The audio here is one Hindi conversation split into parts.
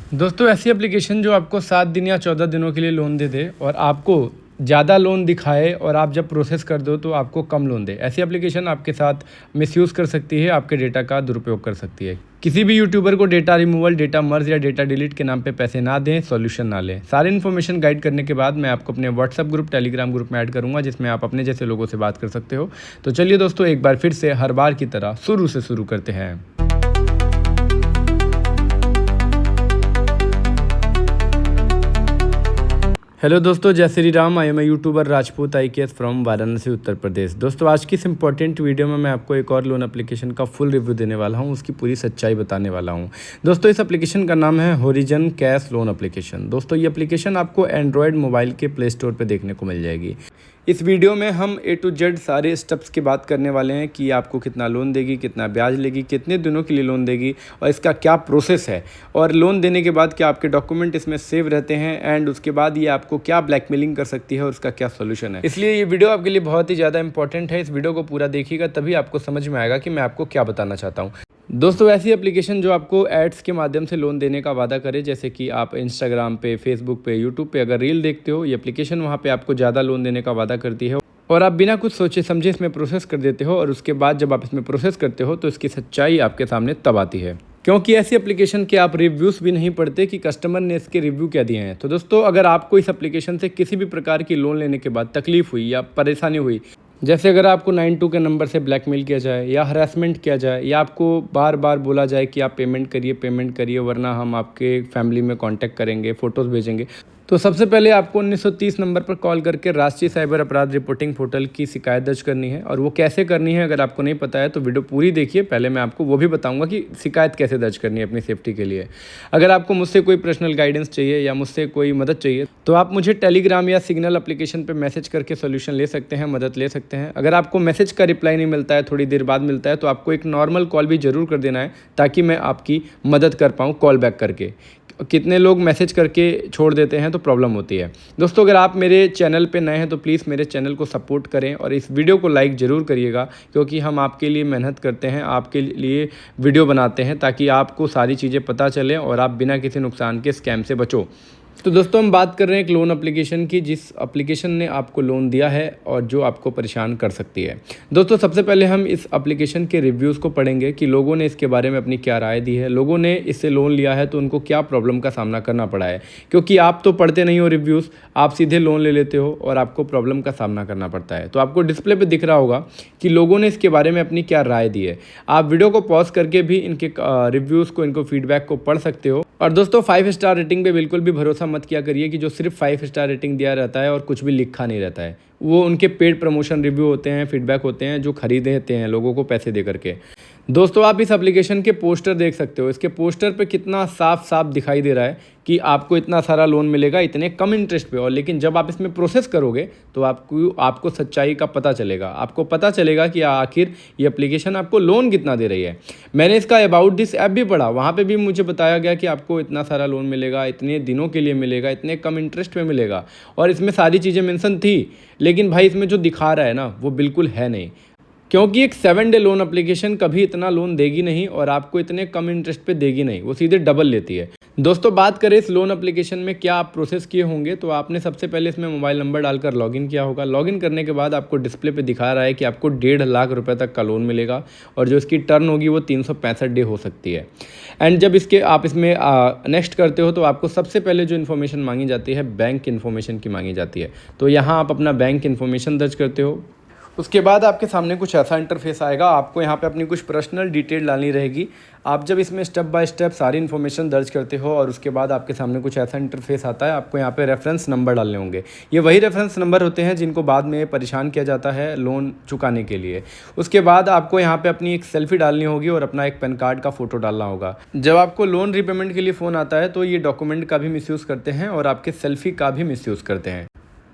दोस्तों ऐसी एप्लीकेशन जो आपको 7 दिन या 14 दिनों के लिए लोन दे दे और आपको ज़्यादा लोन दिखाए और आप जब प्रोसेस कर दो तो आपको कम लोन दे, ऐसी एप्लीकेशन आपके साथ मिसयूज़ कर सकती है, आपके डेटा का दुरुपयोग कर सकती है। किसी भी यूट्यूबर को डेटा रिमूवल, डेटा मर्ज या डेटा डिलीट के नाम पे पैसे ना दें, सॉल्यूशन ना लें। सारी इन्फॉर्मेशन गाइड करने के बाद मैं आपको अपने व्हाट्सएप ग्रुप, टेलीग्राम ग्रुप में ऐड करूँगा, जिसमें आप अपने जैसे लोगों से बात कर सकते हो। तो चलिए दोस्तों, एक बार फिर से हर बार की तरह शुरू से शुरू करते हैं। हेलो दोस्तों, जय Shri Ram. I am YouTuber Rajput IKS from Varanasi, Uttar Pradesh. दोस्तों आज की इस इंपॉर्टेंट वीडियो में मैं आपको एक और लोन एप्लीकेशन का फुल रिव्यू देने वाला हूं, उसकी पूरी सच्चाई बताने वाला हूं। दोस्तों इस एप्लीकेशन का नाम है होरिजन कैश लोन एप्लीकेशन। दोस्तों ये एप्लीकेशन आपको एंड्रॉयड मोबाइल के प्ले स्टोर पर देखने को मिल जाएगी। इस वीडियो में हम A to Z सारे स्टेप्स की बात करने वाले हैं कि आपको कितना लोन देगी, कितना ब्याज लेगी, कितने दिनों के लिए लोन देगी और इसका क्या प्रोसेस है, और लोन देने के बाद क्या आपके डॉक्यूमेंट इसमें सेव रहते हैं, एंड उसके बाद ये आपको क्या ब्लैकमेलिंग कर सकती है और उसका क्या सोल्यूशन है। इसलिए ये वीडियो आपके लिए बहुत ही ज़्यादा इंपॉर्टेंट है। इस वीडियो को पूरा देखिएगा, तभी आपको समझ में आएगा कि मैं आपको क्या बताना चाहता हूँ। दोस्तों ऐसी एप्लीकेशन जो आपको एड्स के माध्यम से लोन देने का वादा करे, जैसे कि आप इंस्टाग्राम पे, फेसबुक पे, यूट्यूब पे अगर रील देखते हो, ये एप्लीकेशन वहाँ पे आपको ज़्यादा लोन देने का वादा करती है और आप बिना कुछ सोचे समझे इसमें प्रोसेस कर देते हो, और उसके बाद जब आप इसमें प्रोसेस करते हो तो इसकी सच्चाई आपके सामने तब आती है, क्योंकि ऐसी एप्लीकेशन के आप रिव्यूज़ भी नहीं पढ़ते कि कस्टमर ने इसके रिव्यू क्या दिए हैं। तो दोस्तों अगर आपको इस एप्लीकेशन से किसी भी प्रकार की लोन लेने के बाद तकलीफ हुई या परेशानी हुई, जैसे अगर आपको 92 के नंबर से ब्लैकमेल किया जाए या हरासमेंट किया जाए या आपको बार बार बोला जाए कि आप पेमेंट करिए वरना हम आपके फैमिली में कांटेक्ट करेंगे, फ़ोटोज़ भेजेंगे, तो सबसे पहले आपको 1930 नंबर पर कॉल करके राष्ट्रीय साइबर अपराध रिपोर्टिंग पोर्टल की शिकायत दर्ज करनी है। और वो कैसे करनी है अगर आपको नहीं पता है तो वीडियो पूरी देखिए, पहले मैं आपको वो भी बताऊंगा कि शिकायत कैसे दर्ज करनी है अपनी सेफ्टी के लिए। अगर आपको मुझसे कोई पर्सनल गाइडेंस चाहिए या मुझसे कोई मदद चाहिए तो आप मुझे टेलीग्राम या सिग्नल एप्लीकेशन पर मैसेज करके सोल्यूशन ले सकते हैं, मदद ले सकते हैं। अगर आपको मैसेज का रिप्लाई नहीं मिलता है, थोड़ी देर बाद मिलता है, तो आपको एक नॉर्मल कॉल भी ज़रूर कर देना है ताकि मैं आपकी मदद कर पाऊँ कॉल बैक करके। कितने लोग मैसेज करके छोड़ देते हैं तो प्रॉब्लम होती है। दोस्तों अगर आप मेरे चैनल पे नए हैं तो प्लीज़ मेरे चैनल को सपोर्ट करें और इस वीडियो को लाइक ज़रूर करिएगा, क्योंकि हम आपके लिए मेहनत करते हैं, आपके लिए वीडियो बनाते हैं ताकि आपको सारी चीज़ें पता चलें और आप बिना किसी नुकसान के स्कैम से बचो। तो दोस्तों हम बात कर रहे हैं एक लोन एप्लीकेशन की, जिस एप्लीकेशन ने आपको लोन दिया है और जो आपको परेशान कर सकती है। दोस्तों सबसे पहले हम इस एप्लीकेशन के रिव्यूज़ को पढ़ेंगे कि लोगों ने इसके बारे में अपनी क्या राय दी है, लोगों ने इससे लोन लिया है तो उनको क्या प्रॉब्लम का सामना करना पड़ा है, क्योंकि आप तो पढ़ते नहीं हो रिव्यूज़, आप सीधे लोन ले लेते हो और आपको प्रॉब्लम का सामना करना पड़ता है। तो आपको डिस्प्ले पर दिख रहा होगा कि लोगों ने इसके बारे में अपनी क्या राय दी है। आप वीडियो को पॉज करके भी इनके रिव्यूज़ को, इनको फीडबैक को पढ़ सकते हो। और दोस्तों 5 स्टार रेटिंग पे बिल्कुल भी भरोसा मत किया करिए कि जो सिर्फ 5 स्टार रेटिंग दिया रहता है और कुछ भी लिखा नहीं रहता है। वो उनके पेड प्रमोशन रिव्यू होते हैं, फीडबैक होते हैं जो खरीदे देते हैं लोगों को पैसे दे करके। दोस्तों आप इस एप्लीकेशन के पोस्टर देख सकते हो, इसके पोस्टर पे कितना साफ साफ दिखाई दे रहा है कि आपको इतना सारा लोन मिलेगा इतने कम इंटरेस्ट पे। और लेकिन जब आप इसमें प्रोसेस करोगे तो आपको सच्चाई का पता चलेगा, आपको पता चलेगा कि आखिर ये एप्लीकेशन आपको लोन कितना दे रही है। मैंने इसका अबाउट दिस ऐप भी पढ़ा, वहाँ पे भी मुझे बताया गया कि आपको इतना सारा लोन मिलेगा, इतने दिनों के लिए मिलेगा, इतने कम इंटरेस्ट में मिलेगा, और इसमें सारी चीज़ें मेंशन थी। लेकिन भाई इसमें जो दिखा रहा है ना वो बिल्कुल है नहीं, क्योंकि एक 7 डे लोन एप्लीकेशन कभी इतना लोन देगी नहीं और आपको इतने कम इंटरेस्ट पे देगी नहीं, वो सीधे डबल लेती है। दोस्तों बात करें इस लोन एप्लीकेशन में क्या आप प्रोसेस किए होंगे, तो आपने सबसे पहले इसमें मोबाइल नंबर डालकर लॉगिन किया होगा। लॉगिन करने के बाद आपको डिस्प्ले पे दिखा रहा है कि आपको 1.5 लाख रुपए तक का लोन मिलेगा और जो इसकी टर्न होगी वो 365 डे हो सकती है। एंड जब आप इसमें नेक्स्ट करते हो तो आपको सबसे पहले जो इन्फॉर्मेशन मांगी जाती है बैंक इन्फॉर्मेशन की मांगी जाती है। तो यहाँ आप अपना बैंक इन्फॉर्मेशन दर्ज करते हो। उसके बाद आपके सामने कुछ ऐसा इंटरफेस आएगा, आपको यहाँ पे अपनी कुछ पर्सनल डिटेल डालनी रहेगी। आप जब इसमें स्टेप बाय स्टेप सारी इन्फॉर्मेशन दर्ज करते हो और उसके बाद आपके सामने कुछ ऐसा इंटरफेस आता है, आपको यहाँ पे रेफरेंस नंबर डालने होंगे। ये वही रेफरेंस नंबर होते हैं जिनको बाद में परेशान किया जाता है लोन चुकाने के लिए। उसके बाद आपको यहाँ पे अपनी एक सेल्फी डालनी होगी और अपना एक पैन कार्ड का फ़ोटो डालना होगा। जब आपको लोन रीपेमेंट के लिए फ़ोन आता है तो ये डॉक्यूमेंट का भी मिसयूज़ करते हैं और आपके सेल्फी का भी मिसयूज़ करते हैं।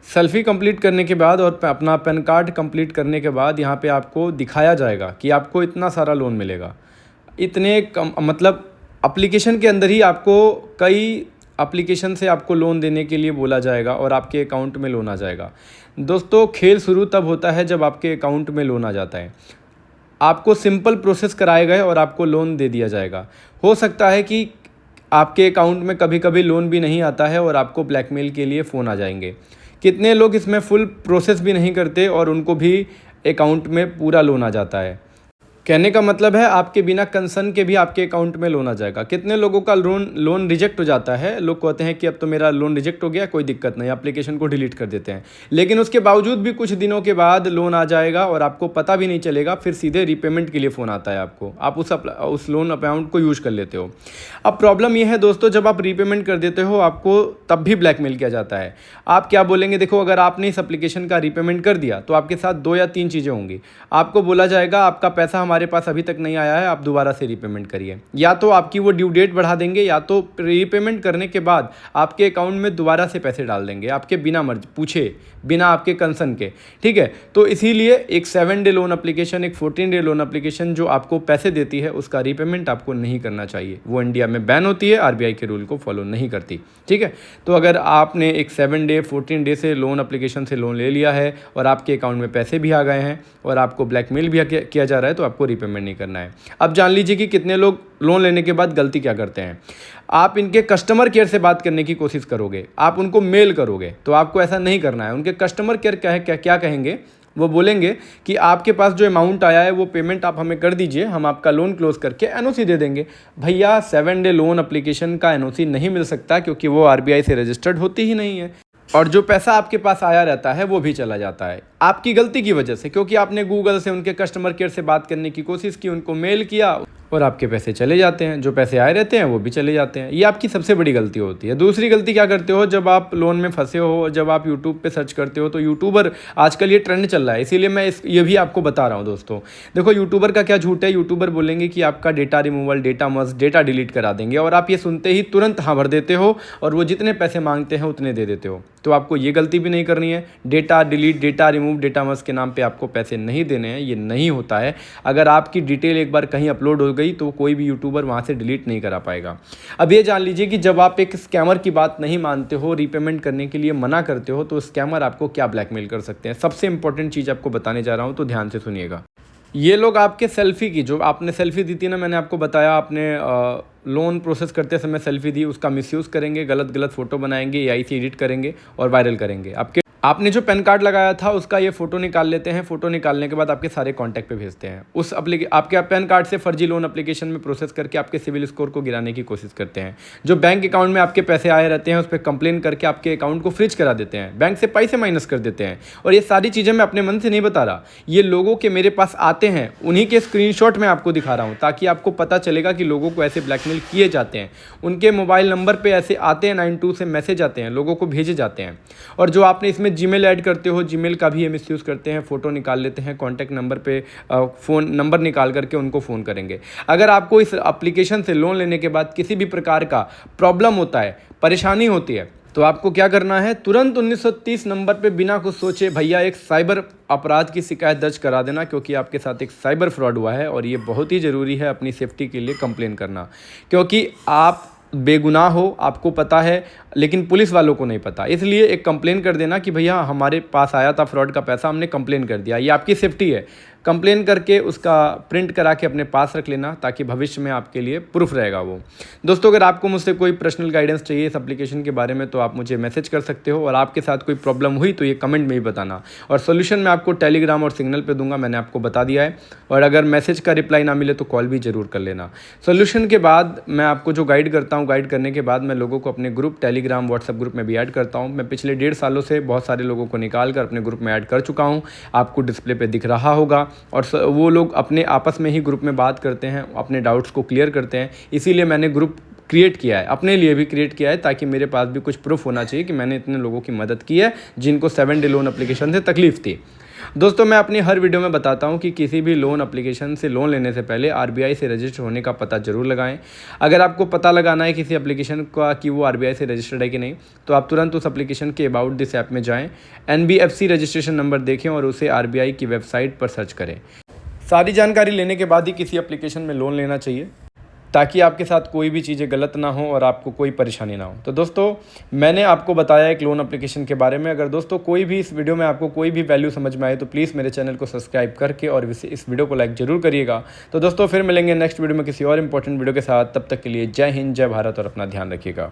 सेल्फी कंप्लीट करने के बाद और अपना पैन कार्ड कंप्लीट करने के बाद यहाँ पे आपको दिखाया जाएगा कि आपको इतना सारा लोन मिलेगा। इतने कम, मतलब एप्लीकेशन के अंदर ही आपको कई एप्लीकेशन से आपको लोन देने के लिए बोला जाएगा और आपके अकाउंट में लोन आ जाएगा। दोस्तों खेल शुरू तब होता है जब आपके अकाउंट में लोन आ जाता है। आपको सिंपल प्रोसेस कराए गए और आपको लोन दे दिया जाएगा। हो सकता है कि आपके अकाउंट में कभी कभी लोन भी नहीं आता है और आपको ब्लैकमेल के लिए फ़ोन आ जाएंगे। कितने लोग इसमें फुल प्रोसेस भी नहीं करते और उनको भी अकाउंट में पूरा लोन आ जाता है। कहने का मतलब है आपके बिना कंसर्न के भी आपके अकाउंट में लोन आ जाएगा। कितने लोगों का लोन रिजेक्ट हो जाता है, लोग कहते हैं कि अब तो मेरा लोन रिजेक्ट हो गया, कोई दिक्कत नहीं, एप्लीकेशन को डिलीट कर देते हैं, लेकिन उसके बावजूद भी कुछ दिनों के बाद लोन आ जाएगा और आपको पता भी नहीं चलेगा, फिर सीधे रीपेमेंट के लिए फ़ोन आता है आपको, आप उस लोन अकाउंट को यूज़ कर लेते हो। अब प्रॉब्लम यह है दोस्तों, जब आप रीपेमेंट कर देते हो आपको तब भी ब्लैकमेल किया जाता है। आप क्या बोलेंगे, देखो अगर आपने इस एप्लीकेशन का रीपेमेंट कर दिया तो आपके साथ 2 या 3 चीज़ें होंगी। आपको बोला जाएगा आपका पैसा हमारे पास अभी तक नहीं आया है, आप दोबारा से रीपेमेंट करिए, या तो आपकी वो ड्यू डेट बढ़ा देंगे, या तो रीपेमेंट करने के बाद आपके अकाउंट में दोबारा से पैसे डाल देंगे आपके बिना मर्जी पूछे, बिना आपके कंसर्न के। ठीक है, तो इसीलिए एक 7 डे लोन एप्लीकेशन, एक 14 डे लोन एप्लीकेशन जो आपको पैसे देती है उसका रीपेमेंट आपको नहीं करना चाहिए। वो इंडिया में बैन होती है, आरबीआई के रूल को फॉलो नहीं करती। ठीक है, तो अगर आपने एक 7 डे 14 डे से लोन एप्लीकेशन से लोन ले लिया है और आपके अकाउंट में पैसे भी आ गए हैं और आपको ब्लैकमेल भी किया जा रहा है, तो आपको रीपेमेंट नहीं करना है। अब जान लीजिए कि कितने लोग लोन लेने के बाद गलती क्या करते हैं। आप इनके कस्टमर केयर से बात करने की कोशिश करोगे, आप उनको मेल करोगे, तो आपको ऐसा नहीं करना है। उनके कस्टमर केयर क्या कहेंगे, वो बोलेंगे कि आपके पास जो अमाउंट आया है वो पेमेंट आप हमें कर दीजिए, हम आपका लोन क्लोज करके एनओसी दे देंगे। भैया 7 डे लोन एप्लीकेशन का एनओसी नहीं मिल सकता, क्योंकि वो आरबीआई से रजिस्टर्ड होती ही नहीं है, और जो पैसा आपके पास आया रहता है वो भी चला जाता है आपकी गलती की वजह से, क्योंकि आपने गूगल से उनके कस्टमर केयर से बात करने की कोशिश की, उनको मेल किया और आपके पैसे चले जाते हैं, जो पैसे आए रहते हैं वो भी चले जाते हैं। ये आपकी सबसे बड़ी गलती होती है। दूसरी गलती क्या करते हो, जब आप लोन में फंसे हो और जब आप यूट्यूब पे सर्च करते हो, तो यूट्यूबर आजकल ये ट्रेंड चल रहा है, इसीलिए मैं ये भी आपको बता रहा हूँ दोस्तों। देखो यूट्यूबर का क्या झूठ है, यूट्यूबर बोलेंगे कि आपका data removal, data must, data delete करा देंगे, और आप ये सुनते ही तुरंत हाँ भर देते हो और वो जितने पैसे मांगते हैं उतने दे देते हो। तो आपको ये गलती भी नहीं करनी है। Data delete, data remove, data must के नाम पे आपको पैसे नहीं देने हैं, ये नहीं होता है। अगर आपकी डिटेल एक बार कहीं अपलोड हो गई तो कोई भी यूट्यूबर वहाँ से डिलीट नहीं करा पाएगा। अब ये जान लीजिए कि जब आप एक स्कैमर की बात नहीं मानते हो, रीपेमेंट करने के लिए मना करते हो, तो स्कैमर आपको क्या ब्लैकमेल कर सकते हैं। सबसे इंपॉर्टेंट चीज़ आपको बताने जा रहा हूँ, तो ध्यान से सुनिएगा। ये लोग आपके सेल्फी की, जो आपने सेल्फी दी थी ना, मैंने आपको बताया, आपने लोन प्रोसेस करते समय सेल्फी दी, उसका मिसयूज़ करेंगे, गलत गलत फोटो बनाएंगे, एआई से एडिट करेंगे और वायरल करेंगे। आपने जो पैन कार्ड लगाया था उसका ये फ़ोटो निकाल लेते हैं, फ़ोटो निकालने के बाद आपके सारे कॉन्टैक्ट पे भेजते हैं। आपके पैन कार्ड से फर्जी लोन एप्लीकेशन में प्रोसेस करके आपके सिविल स्कोर को गिराने की कोशिश करते हैं। जो बैंक अकाउंट में आपके पैसे आए रहते हैं उस पर कंप्लेन करके आपके अकाउंट को फ्रीज करा देते हैं, बैंक से पैसे माइनस कर देते हैं। और ये सारी चीज़ें मैं अपने मन से नहीं बता रहा, ये लोगों के मेरे पास आते हैं, उन्हीं के स्क्रीनशॉट मैं आपको दिखा रहा हूँ, ताकि आपको पता चलेगा कि लोगों को ऐसे ब्लैकमेल किए जाते हैं। उनके मोबाइल नंबर पर ऐसे आते हैं, 92 से मैसेज आते हैं, लोगों को भेजे जाते हैं। और जो आपने इसमें जीमेल ऐड करते हो, जीमेल का भी ये मिसयूज़ करते हैं, फ़ोटो निकाल लेते हैं, कॉन्टैक्ट नंबर पे फ़ोन नंबर निकाल करके उनको फ़ोन करेंगे। अगर आपको इस एप्लीकेशन से लोन लेने के बाद किसी भी प्रकार का प्रॉब्लम होता है, परेशानी होती है, तो आपको क्या करना है, तुरंत 1930 नंबर पे बिना कुछ सोचे भैया एक साइबर अपराध की शिकायत दर्ज करा देना, क्योंकि आपके साथ एक साइबर फ्रॉड हुआ है। और ये बहुत ही ज़रूरी है अपनी सेफ्टी के लिए कंप्लेन करना, क्योंकि आप बेगुनाह हो, आपको पता है, लेकिन पुलिस वालों को नहीं पता। इसलिए एक कंप्लेन कर देना कि भैया हमारे पास आया था फ्रॉड का पैसा, हमने कंप्लेन कर दिया। ये आपकी सेफ्टी है। कंप्लेन करके उसका प्रिंट करा के अपने पास रख लेना, ताकि भविष्य में आपके लिए प्रूफ रहेगा वो। दोस्तों, अगर आपको मुझसे कोई पर्सनल गाइडेंस चाहिए इस एप्लीकेशन के बारे में, तो आप मुझे मैसेज कर सकते हो, और आपके साथ कोई प्रॉब्लम हुई तो ये कमेंट में ही बताना, और सोल्यूशन मैं आपको टेलीग्राम और सिग्नल पे दूंगा, मैंने आपको बता दिया है। और अगर मैसेज का रिप्लाई ना मिले तो कॉल भी ज़रूर कर लेना। सोल्यूशन के बाद मैं आपको जो गाइड करता हूँ, गाइड करने के बाद मैं लोगों को अपने ग्रुप टेलीग्राम व्हाट्सएप ग्रुप में भी ऐड करता हूँ। मैं पिछले 1.5 सालों से बहुत सारे लोगों को निकाल कर अपने ग्रुप में ऐड कर चुका हूँ, आपको डिस्प्ले पे दिख रहा होगा। और वो लोग अपने आपस में ही ग्रुप में बात करते हैं, अपने डाउट्स को क्लियर करते हैं। इसीलिए मैंने ग्रुप क्रिएट किया है, अपने लिए भी क्रिएट किया है, ताकि मेरे पास भी कुछ प्रूफ होना चाहिए कि मैंने इतने लोगों की मदद की है जिनको 7 डे लोन एप्लीकेशन से तकलीफ थी। दोस्तों, मैं अपनी हर वीडियो में बताता हूं कि किसी भी लोन एप्लीकेशन से लोन लेने से पहले आरबीआई से रजिस्टर होने का पता जरूर लगाएं। अगर आपको पता लगाना है किसी एप्लीकेशन का कि वो आरबीआई से रजिस्टर्ड है कि नहीं, तो आप तुरंत उस एप्लीकेशन के अबाउट दिस ऐप में जाएं, एनबीएफसी रजिस्ट्रेशन नंबर देखें और उसे आरबीआई की वेबसाइट पर सर्च करें। सारी जानकारी लेने के बाद ही किसी एप्लीकेशन में लोन लेना चाहिए। ताकि आपके साथ कोई भी चीज़ें गलत ना हो और आपको कोई परेशानी ना हो। तो दोस्तों मैंने आपको बताया एक लोन एप्लीकेशन के बारे में। अगर दोस्तों कोई भी इस वीडियो में आपको कोई भी वैल्यू समझ में आए तो प्लीज़ मेरे चैनल को सब्सक्राइब करके और इस वीडियो को लाइक ज़रूर करिएगा। तो दोस्तों फिर मिलेंगे नेक्स्ट वीडियो में किसी और इंपॉर्टेंट वीडियो के साथ। तब तक के लिए जय हिंद, जय भारत और अपना ध्यान रखिएगा।